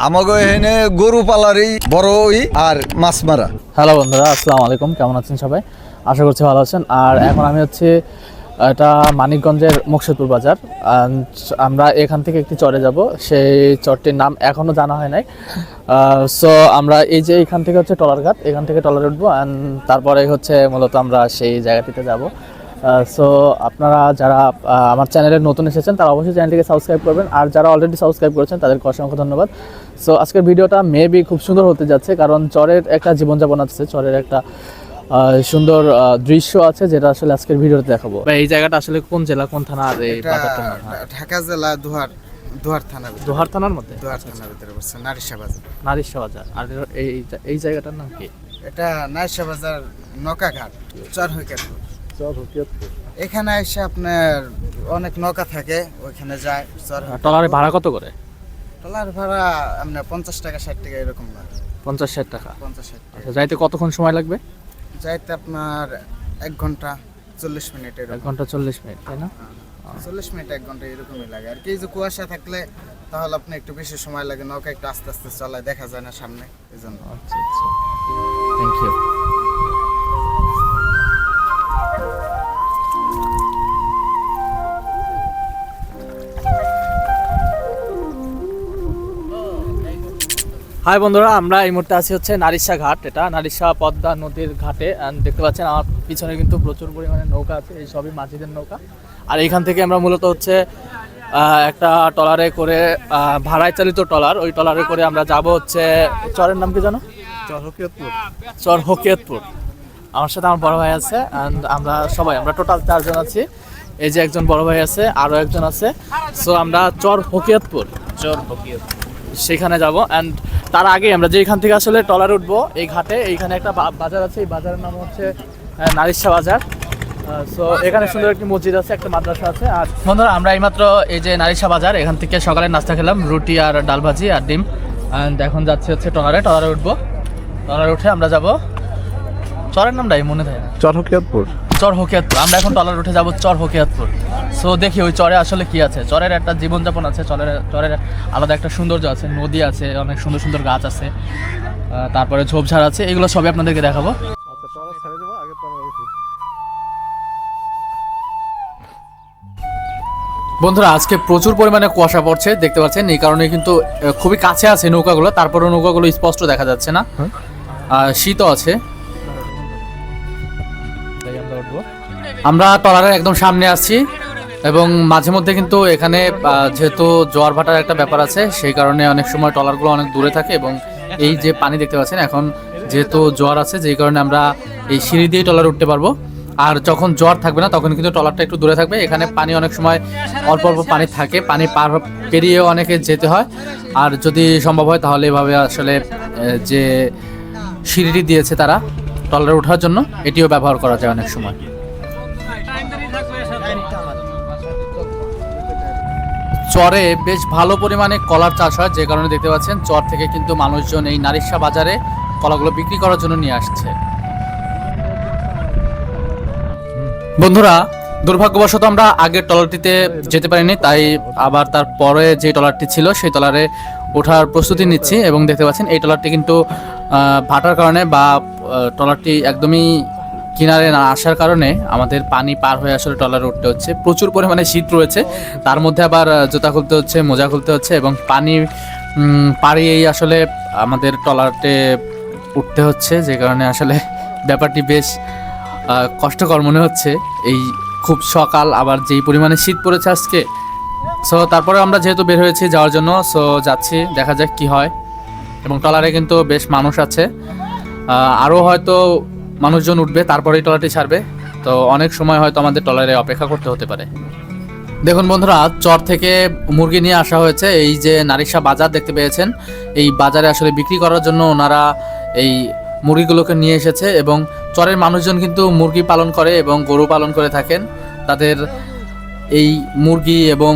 আমাকে এখানে গরু পালারই বড় আর মাছ মারা। হ্যালো বন্ধুরা, আসসালামু আলাইকুম। কেমন আছেন সবাই? আশা করছি ভালো আছেন। আর এখন আমি হচ্ছে এটা মানিকগঞ্জের মুকসুদপুর বাজার। আমরা এখান থেকে একটি চরে যাব, সেই চরটির নাম এখনও জানা হয় নাই। সো আমরা এই যে এখান থেকে হচ্ছে টলারঘাট, এখান থেকে টলারে উঠবো অ্যান্ড তারপরে হচ্ছে মূলত আমরা সেই জায়গাটিতে যাব। সো আপনারা যারা আমার চ্যানেলে নতুন এসেছেন তারা অবশ্যই চ্যানেলটিকে সাবস্ক্রাইব করবেন, আর যারা অলরেডি সাবস্ক্রাইব করেছেন তাদেরকে অসংখ্য ধন্যবাদ। সো আজকের ভিডিওটা মেবি খুব সুন্দর হতে যাচ্ছে, কারণ চরের একটা জীবনযাপন আছে, চরের একটা সুন্দর দৃশ্য আছে, যেটা আসলে আজকের ভিডিওতে দেখাবো। এই জায়গাটা আসলে কোন জেলা, কোন থানা? আর এই বাজারটা ঢাকা জেলা দোহার থানার ভিতরে। দোহার থানার মধ্যে? দোহার থানার ভিতরে পড়ছে, নারিশা বাজার। নারিশা বাজার। আর এই জায়গাটার নাম কি? এটা নারিশা বাজার নৌকাঘাট, চর হইকাতপুর। এখানে এসে আপনার অনেক নৌকা থাকে, ওইখানে যায়। টলারে ভাড়া কত করে? টলার ভাড়া আপনার 50 টাকা 60 টাকা এরকম লাগে। 50-60 টাকা। 50-60 টাকা। আচ্ছা, যাইতে কতক্ষণ সময় লাগবে? যাইতে আপনার 1 ঘন্টা 40 মিনিট এরকম। 1 ঘন্টা 40 মিনিট, তাই না? 40 মিনিট 1 ঘন্টা এরকমই লাগে। আর কি যে কুয়াশা থাকলে তাহলে আপনি একটু বেশি সময় লাগে, নৌকা একটু আস্তে আস্তে চলায়, দেখা যায় না সামনে, এজন্য। আচ্ছা আচ্ছা, থ্যাংক ইউ। হাই বন্ধুরা, আমরা এই মুহূর্তে আছি হচ্ছে নারিশা ঘাট। এটা নারিশা পদ্মা নদীর ঘাটে। দেখতে পাচ্ছেন আমার পিছনে কিন্তু প্রচুর পরিমাণে নৌকা আছে, এই সবই মাঝিদের নৌকা। আর এইখান থেকে আমরা মূলত হচ্ছে একটা ট্রলারে করে, ভাড়ায় চালিত ট্রলার, ওই ট্রলারে করে আমরা যাব হচ্ছে, চরের নাম কি জানো? চর হকিয়তপুর। আমার সাথে আমার বড় ভাই আছে অ্যান্ড আমরা টোটাল 4 জন আছি। এই যে একজন বড় ভাই আছে, আরও একজন আছে। সো আমরা চর হকিয়তপুর সেখানে যাব। অ্যান্ড তার আগে আমরা যে এখান থেকে আসলে ট্রলারে উঠবো, এই ঘাটে এইখানে একটা বাজার আছে, এই বাজারের নাম হচ্ছে নারিশা বাজার। সো এখানে সুন্দর একটি মসজিদ আছে, একটা মাদ্রাসা আছে। আর বন্ধুরা, আমরা এইমাত্র এই যে নারিশা বাজার, এখান থেকে সকালে নাস্তা খেলাম, রুটি আর ডাল ভাজি আর ডিম। অ্যান্ড এখন যাচ্ছি হচ্ছে ট্রলারে উঠবো। ট্রলারে উঠে আমরা যাব, চরের নামটাই মনে থাকে না, চর হকিয়তপুর। আমরা এখন ট্রলারে উঠে যাব চর হকিয়তপুর। সো দেখি ওই চরে আসলে কি আছে। চরের একটা জীবনযাপন আছে, চরের আলাদা একটা সৌন্দর্য আছে, নদী আছে, অনেক সুন্দর সুন্দর গাছ আছে, তারপরে ঝোপঝাড় আছে, এগুলো সবই আপনাদেরকে দেখাবো। বন্ধুরা, আজকে প্রচুর পরিমাণে কুয়াশা পড়ছে, দেখতে পাচ্ছেন। এই কারণে কিন্তু খুবই কাছে আছে নৌকাগুলো, তারপরে নৌকাগুলো স্পষ্ট দেখা যাচ্ছে না, শীতও আছে। আমরা ট্রলারের একদম সামনে আসছি এবং মাঝে মধ্যে কিন্তু এখানে যেহেতু জোয়ার ভাটার একটা ব্যাপার আছে, সেই কারণে অনেক সময় ট্রলারগুলো অনেক দূরে থাকে। এবং এই যে পানি দেখতে পাচ্ছেন, এখন যেহেতু জোয়ার আছে, যেই কারণে আমরা এই সিঁড়ি দিয়ে ট্রলার উঠতে পারবো। আর যখন জোয়ার থাকবে না, তখন কিন্তু ট্রলারটা একটু দূরে থাকবে। এখানে পানি অনেক সময় অল্প অল্প পানি থাকে, পানি পেরিয়েও অনেকে যেতে হয়। আর যদি সম্ভব হয় তাহলে এভাবে আসলে যে সিঁড়িটি দিয়েছে তারা ট্রলারে ওঠার জন্য, এটিও ব্যবহার করা যায় অনেক সময়। চরে বেশ ভালো পরিমাণে কলার চাষ হয়, যে কারণে দেখতে পাচ্ছেন চর থেকে কিন্তু মানুষজন এই নারিশা বাজারে কলাগুলো বিক্রি করার জন্য নিয়ে আসছে। বন্ধুরা, দুর্ভাগ্যবশত আমরা আগের ট্রলারটিতে যেতে পারিনি, তাই আবার তারপরে যে ট্রলারটি ছিল সেই ট্রলারে ওঠার প্রস্তুতি নিচ্ছি। এবং দেখতে পাচ্ছেন এই ট্রলারটি কিন্তু ভাটার কারণে বা ট্রলারটি একদমই কিনারে না আসার কারণে আমাদের পানি পার হয়ে আসলে ট্রলারে উঠতে হচ্ছে। প্রচুর পরিমাণে শীত রয়েছে, তার মধ্যে আবার জুতা খুলতে হচ্ছে, মোজা খুলতে হচ্ছে এবং পানি পাড়িয়েই আসলে আমাদের ট্রলারতে উঠতে হচ্ছে, যে কারণে আসলে ব্যাপারটি বেশ কষ্টকর মনে হচ্ছে। এই খুব সকাল, আবার যেই পরিমাণে শীত পড়েছে আজকে। সো তারপরে আমরা যেহেতু বের হয়েছি যাওয়ার জন্য, সো যাচ্ছি, দেখা যাক কি হয়। এবং ট্রলারে কিন্তু বেশ মানুষ আছে, আরও হয়তো মানুষজন উঠবে, তারপরেই ট্রলারটি ছাড়বে। তো অনেক সময় হয়তো আমাদের ট্রলারে অপেক্ষা করতে হতে পারে। দেখুন বন্ধুরা, চর থেকে মুরগি নিয়ে আসা হয়েছে। এই যে নারিশা বাজার দেখতে পেয়েছেন, এই বাজারে আসলে বিক্রি করার জন্য ওনারা এই মুরগিগুলোকে নিয়ে এসেছে। এবং চরের মানুষজন কিন্তু মুরগি পালন করে এবং গরু পালন করে থাকেন। তাদের এই মুরগি এবং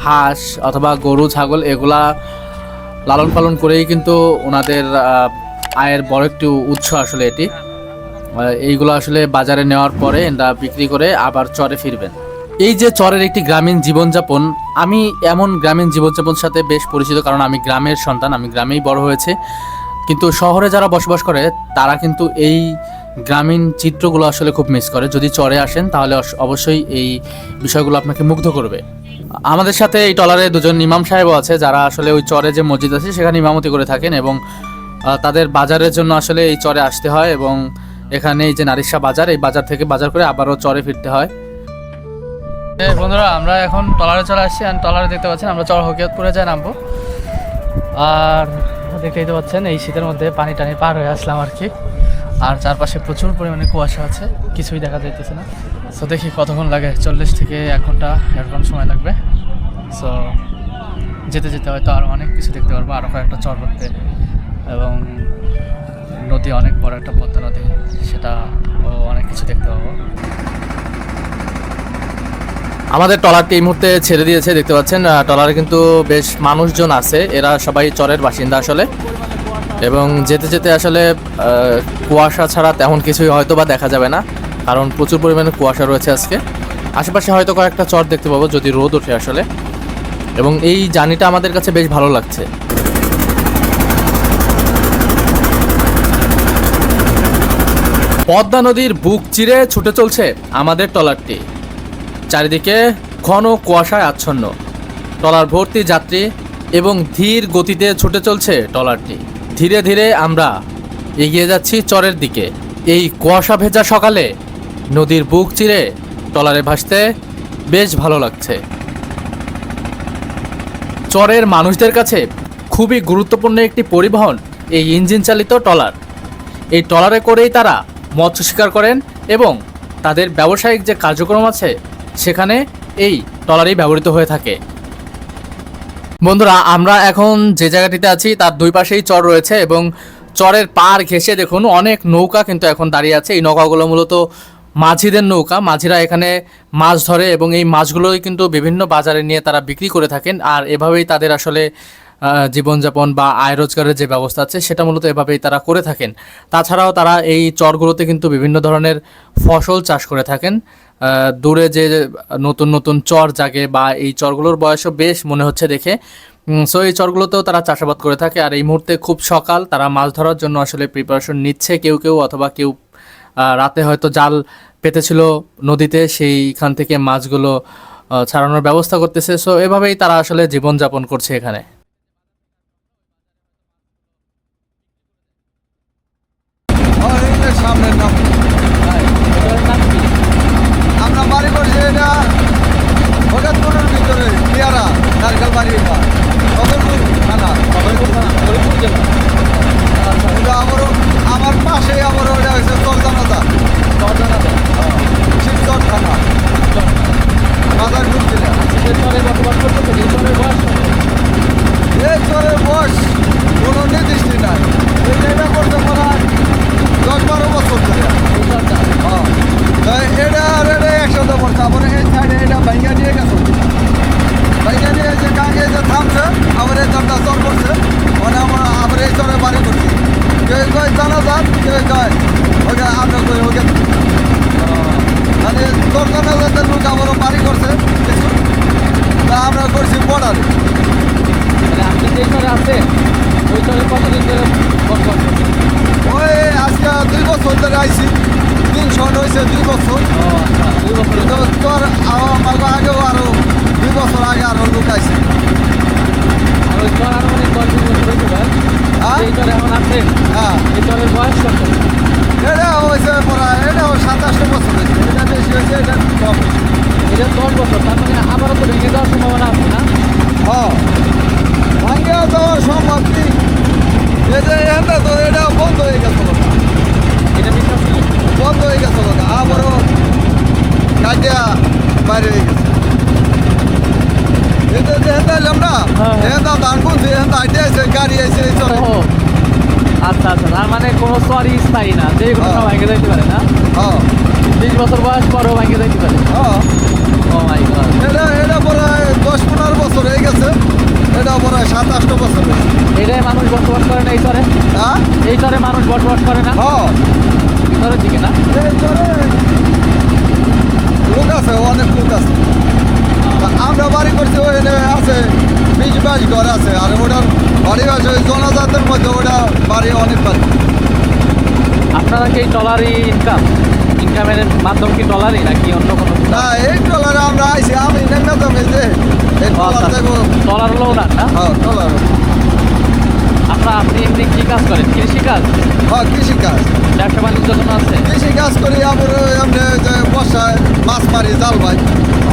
হাঁস অথবা গরু ছাগল এগুলা লালন পালন করেই কিন্তু ওনাদের আয়ের বড় একটি উৎস আসলে এটি। এইগুলো আসলে বাজারে নেওয়ার পরে এরা বিক্রি করে আবার চরে ফিরবেন। এই যে চরের একটি গ্রামীণ জীবনযাপন, আমি এমন গ্রামীণ জীবনযাপনের সাথে বেশ পরিচিত, কারণ আমি গ্রামের সন্তান, আমি গ্রামেই বড় হয়েছে। কিন্তু শহরে যারা বসবাস করে তারা কিন্তু এই গ্রামীণ চিত্রগুলো আসলে খুব মিস করে। যদি চরে আসেন তাহলে অবশ্যই এই বিষয়গুলো আপনাকে মুগ্ধ করবে। আমাদের সাথে এই টলারে দুজন ইমাম সাহেবও আছে, যারা আসলে ওই চরে যে মসজিদ আছে সেখানে ইমামতি করে থাকেন, এবং তাদের বাজারের জন্য আসলে এই চরে আসতে হয়, এবং এখানে এই যে নারিশা বাজার, এই বাজার থেকে বাজার করে আবারও চরে ফিরতে হয়। বন্ধুরা, আমরা এখন টলারে চলে আসছি, আর টলারে দেখতে পাচ্ছেন আমরা চর হকিয়তপুরে যাই নামবো। আর দেখতেই তো পাচ্ছেন এই শীতের মধ্যে পানি টানি পার হয়ে আসলাম আর কি। আর চারপাশে প্রচুর পরিমাণে কুয়াশা আছে, কিছুই দেখা যাইতেছে না। সো দেখি কতক্ষণ লাগে, 40 থেকে 1 ঘন্টা এরকম সময় লাগবে। সো যেতে যেতে হয়তো আরও অনেক কিছু দেখতে পারবো, আরও কয়েকটা চর করতে, এবং নদী অনেক বড় একটা পদ্মা নদী, সেটা অনেক কিছু দেখতে পাবো। আমাদের ট্রলারটি এই মুহূর্তে ছেড়ে দিয়েছে, দেখতে পাচ্ছেন ট্রলারে কিন্তু বেশ মানুষজন আছে, এরা সবাই চরের বাসিন্দা আসলে। এবং যেতে যেতে আসলে কুয়াশা ছাড়া তেমন কিছুই হয়তো বা দেখা যাবে না, কারণ প্রচুর পরিমাণে কুয়াশা রয়েছে আজকে। আশেপাশে হয়তো কয়েকটা চর দেখতে পাবো যদি রোদ ওঠে আসলে। এবং এই জার্নিটা আমাদের কাছে বেশ ভালো লাগছে। পদ্মা নদীর বুক চিরে ছুটে চলছে আমাদের ট্রলারটি। চারিদিকে ঘন কুয়াশায় আচ্ছন্ন, ট্রলার ভর্তি যাত্রী এবং ধীর গতিতে ছুটে চলছে ট্রলারটি। ধীরে ধীরে আমরা এগিয়ে যাচ্ছি চরের দিকে। এই কুয়াশা ভেজা সকালে নদীর বুক চিরে ট্রলারে ভাসতে বেশ ভালো লাগছে। চরের মানুষদের কাছে খুবই গুরুত্বপূর্ণ একটি পরিবহন এই ইঞ্জিন চালিত ট্রলার। এই ট্রলারে করেই তারা মৎস্য শিকার করেন, এবং তাদের ব্যবসায়িক যে কার্যক্রম আছে সেখানে এই ট্রলারই ব্যবহৃত হয়ে থাকে। বন্ধুরা, আমরা এখন যে জায়গাটিতে আছি তার দুই পাশেই চর রয়েছে, এবং চরের পাড় ঘেঁষে দেখুন অনেক নৌকা কিন্তু এখন দাঁড়িয়ে আছে। এই নৌকাগুলো মূলত মাঝিদের নৌকা। মাঝিরা এখানে মাছ ধরে, এবং এই মাছগুলোই কিন্তু বিভিন্ন বাজারে নিয়ে তারা বিক্রি করে থাকেন। আর এভাবেই তাদের আসলে জীবনযাপন বা আয় রোজগারের যে ব্যবস্থা আছে সেটা মূলত এভাবেই তারা করে থাকেন। তাছাড়াও তারা এই চরগুলোতে কিন্তু বিভিন্ন ধরনের ফসল চাষ করে থাকেন। দূরে যে নতুন নতুন চর জাগে, বা এই চরগুলোর বয়সও বেশ মনে হচ্ছে দেখে। সো এই চরগুলোতেও তারা চাষাবাদ করে থাকে। আর এই মুহূর্তে খুব সকাল, তারা মাছ ধরার জন্য আসলে প্রিপারেশন নিচ্ছে কেউ কেউ, অথবা কেউ রাতে হয়তো জাল পেতেছিল নদীতে, সেইখান থেকে মাছগুলো ছাড়ানোর ব্যবস্থা করতেছে। সো এভাবেই তারা আসলে জীবনযাপন করছে এখানে। সামনের নাম আমরা বাড়ি করছি এটা ভগতপুরের ভিতরে পেয়ারা নারকেল বাড়ি খবরপুর থানা, আমারও আমার পাশে আমার ওটা হচ্ছে চরদানাদা শিবচর থানা বাজারপুর জেলা। এই চরের বয়স কোনো নির্দিষ্ট নাই, এটা করতে পারা 10-12 বছর ধরে। এটা আর এটা একসাথে পড়ছে, আবার এই সাইডে এটা ভাইঙ্গা নিয়ে গেছে, ভাইঙ্গা নিয়ে যে কাকে যে থামছে, আবার এই চরটা চর করছে, মানে আমরা আবার এই চরে বাড়ি করছি। কেউ কয় জানা যান, কেউ কয় ওকে আমরা কই ওকে, মানে তোর জানা যাতে লোক আবারও বাড়ি করছে কিছু, তা আমরা করছি বর্ডারে। আপনি যে চরে আছেন ওই চরে কতদিন ধরে বসবাস করছেন? ওই আজকে 2 বছর ধরে আইছি, 3 শট হয়েছে 2 বছর। তোর আমার আগেও আরো 2 বছর আগে আরো লোক আইছে। আর ওই চর আরো অনেক 10 বছর হয়েছে ভাই। এই চরে এখন আছেন, হ্যাঁ, এই চরের বয়স কত? এটা হয়েছে প্রায়, এটা 27 বছর হয়েছে, এটা বেশি হয়েছে, এটা কম হয়েছে। এটা 10 বছর, তার মানে আবারও তো ভেঙে যাওয়ার সম্ভাবনা আছে না? হ্যাঁ, ভাঙ্গে যাওয়ার সম্ভব কি, এই যে এটা তো এটা বন্ধ হয়ে গেছে, এটা বিশ্বাস ছিল বন্ধ হয়ে গেছে, আবারও কাটিয়া বাইরে হয়ে গেছে। এটা যে হেঁটে এলাম না, এটা ধান বুনছি, এটা হাইটে আছে, গাড়ি আছে এই চলে। ও আচ্ছা আচ্ছা, তার মানে কোনো চরই স্থায়ী না, যে কোনো সময় ভেঙে যাইতে পারে না? হ্যাঁ 20 বছর বয়স পরেও ভেঙে যাইতে পারে। হ্যাঁ, ও মাই গড, এটা প্রায় 10-15 বছর হয়ে গেছে, এটা প্রায় 27 বছর হয়েছে। এটাই মানুষ বসবাস করে না এই চরে? হ্যাঁ, এই চরে মানুষ বসবাস করে না? হ্যাঁ, ভিতরের দিকে না? এই চরে লোক আছে, অনেক লোক আছে। তা আমরা বাড়ি করছি ওখানে আছে 20-22 ঘর আছে, আর ওটার বাড়ি আছে ওই জনজাতের মধ্যে, ওটা বাড়ি অনেক বাড়ি। আপনারা কি ট্রলারই ইনকামের মাধ্যম কি ট্রলারই নাকি অন্য কোনো? না, এই ট্রলারে আমরা আইছি, আমি নেমে তো মেজে এই ট্রলার থেকে। ট্রলার হলো ওনার না? হ্যাঁ, ট্রলার। আপনি এমনি কি কাজ করেন? কৃষিকাজ? হ্যাঁ, কৃষিকাজ। ব্যবসা বাণিজ্য কোনো আছে? কৃষিকাজ করি, আবার এমনি যে বর্ষায় মাছ মারি, জাল ভাই।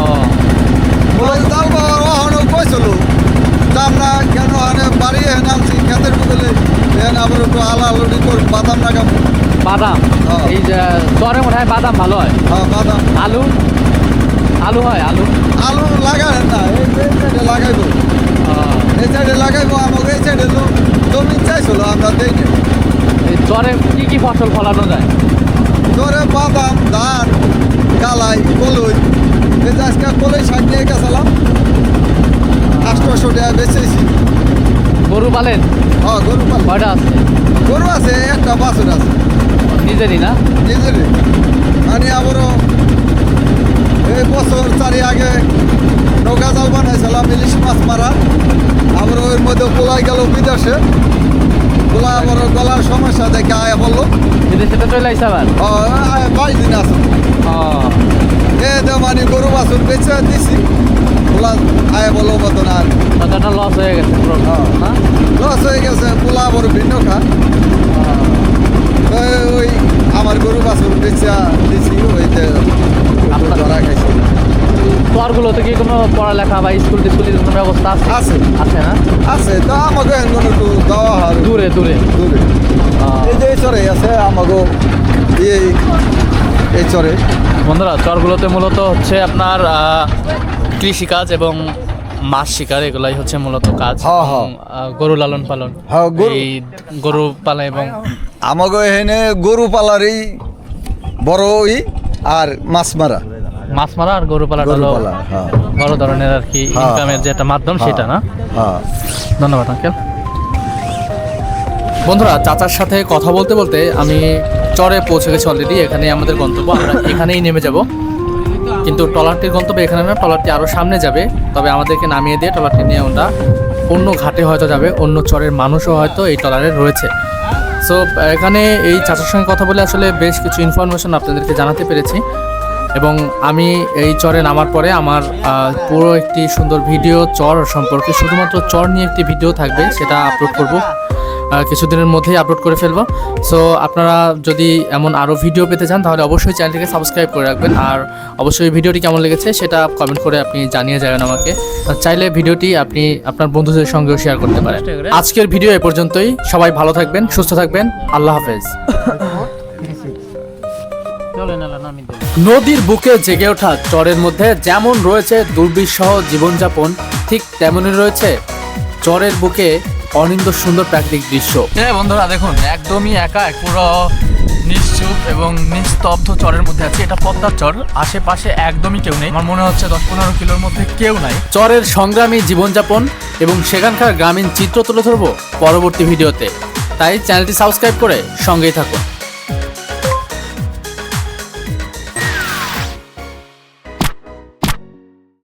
ও, ওই জাল পাওয়ার ওখানেও কইছিল দাম না কেন, ওখানে বাড়ি এখানে আনছি ক্ষেতের বদলে, এখানে আবার একটু আলালুটি করে বাদাম লাগাবো। বাদাম? হ্যাঁ। এই যে চরে মনে হয় বাদাম ভালো হয়। হ্যাঁ, বাদাম। আলু হয়? আলু লাগায় না, এই সাইডে লাগাইবো, ও, এই সাইডে লাগাইবো। আমাকে এই সাইডে জমি চাইছিল, আমরা দেই না। এই চরে কি কি ফসল ফলানো যায়? ধরে বাদাম, ধান, কালাই, কলই। এই যে আজকে কলই 60 নিয়ে গেছিলাম, 800 টাকা বেচেছি। গরু পালেন? হ্যাঁ, গরু পালি। কয়টা আছে? গরু আছে, একটা বাছুর আছে নিজেরই না? নিজেরই। মানে আবারও এই বছর 4 আগে নৌকা জাল বানাইছিলাম ইলিশ মাছ মারা, আবার ওর মধ্যে পোলাই গেল বিদেশে। পোলা আবার গলার সমস্যা দেখে আয়া বললো, বিদেশে তো চলে আইসা আবার? 22 দিন আছে। ও, মানে গরু বাছুর বেচে দিছি, পোলা আয়া বললো মতো না, কতটা লস হয়ে গেছে পুরো না? লস হয়ে গেছে। পোলা আবার ভিন্ন খা, তো ওই আমার গরু বাছুর বেচা দিছি, ওইতে ধরা খাইছি। চরগুলোতে কি কোনো পড়ালেখা বা স্কুল টিস্কুলের কোনো ব্যবস্থা আছে? আছে। আছে না? আছে তো, আমাকে এখন একটু দেওয়া হয় দূরে দূরে? দূরে। এই যে এই চরে আছে আমাকে, এই চরে। বন্ধুরা, চরগুলোতে মূলত হচ্ছে আপনার কৃষিকাজ এবং মাছ শিকার, এগুলাই হচ্ছে মূলত কাজ। হ্যাঁ, হ্যাঁ। এবং, গরু লালন পালন, হ্যাঁ, গরু। এই গরু পালা এবং আমাকে এখানে গরু পালারই বড় আর মাছ মারা। মাছ মারা আর গরু পালাটা গরু হলো পালা, হ্যাঁ। বড় ধরনের আর কি হ্যাঁ, ইনকামের যে একটা মাধ্যম, সেটা না? হ্যাঁ। ধন্যবাদ আঙ্কেল। বন্ধুরা, চাচার সাথে কথা বলতে বলতে আমি চরে পৌঁছে গেছি অলরেডি। এখানে আমাদের গন্তব্য, আমরা এখানেই নেমে যাব। কিন্তু ট্রলারটির গন্তব্য এখানে না, ট্রলারটি আরও সামনে যাবে। তবে আমাদেরকে নামিয়ে দিয়ে ট্রলারটি নিয়ে ওটা অন্য ঘাটে হয়তো যাবে, অন্য চরের মানুষও হয়তো এই ট্রলারে রয়েছে। সো এখানে এই চাচার সঙ্গে কথা বলে আসলে বেশ কিছু ইনফরমেশন আপনাদেরকে জানাতে পেরেছি। এবং আমি এই চরে নামার পরে আমার পুরো একটি সুন্দর ভিডিও চর সম্পর্কে, শুধুমাত্র চর নিয়ে একটি ভিডিও থাকবে, সেটা আপলোড করব কিছুদিনের মধ্যেই আপলোড করে ফেলবো। সো আপনারা যদি এমন আরও ভিডিও পেতে চান তাহলে অবশ্যই চ্যানেলটিকে সাবস্ক্রাইব করে রাখবেন। আর অবশ্যই ভিডিওটি কেমন লেগেছে সেটা কমেন্ট করে আপনি জানিয়ে যাবেন আমাকে। চাইলে ভিডিওটি আপনি আপনার বন্ধুদের সঙ্গেও শেয়ার করতে পারেন। আজকের ভিডিও এ পর্যন্তই। সবাই ভালো থাকবেন, সুস্থ থাকবেন। আল্লাহ হাফেজ। নদীর বুকে জেগে ওঠা চরের মধ্যে যেমন রয়েছে দুর্বিষহ জীবনযাপন, ঠিক তেমনই রয়েছে চরের বুকে অনিন্দ সুন্দর প্রাকৃতিক দৃশ্য। হ্যাঁ বন্ধুরা, দেখুন একদমই একা, পুরো নিশ্চুপ এবং নিস্তব্ধ চরের মধ্যে আছে। এটা পদ্মার চর, আশেপাশে একদমই কেউ নেই। আমার মনে হচ্ছে 10-15 কিলোর মধ্যে কেউ নাই। চরের সংগ্রামী জীবনযাপন এবং সেখানকার গ্রামীণ চিত্র তুলে ধরবো পরবর্তী ভিডিওতে। তাই চ্যানেলটি সাবস্ক্রাইব করে সঙ্গেই থাকুন।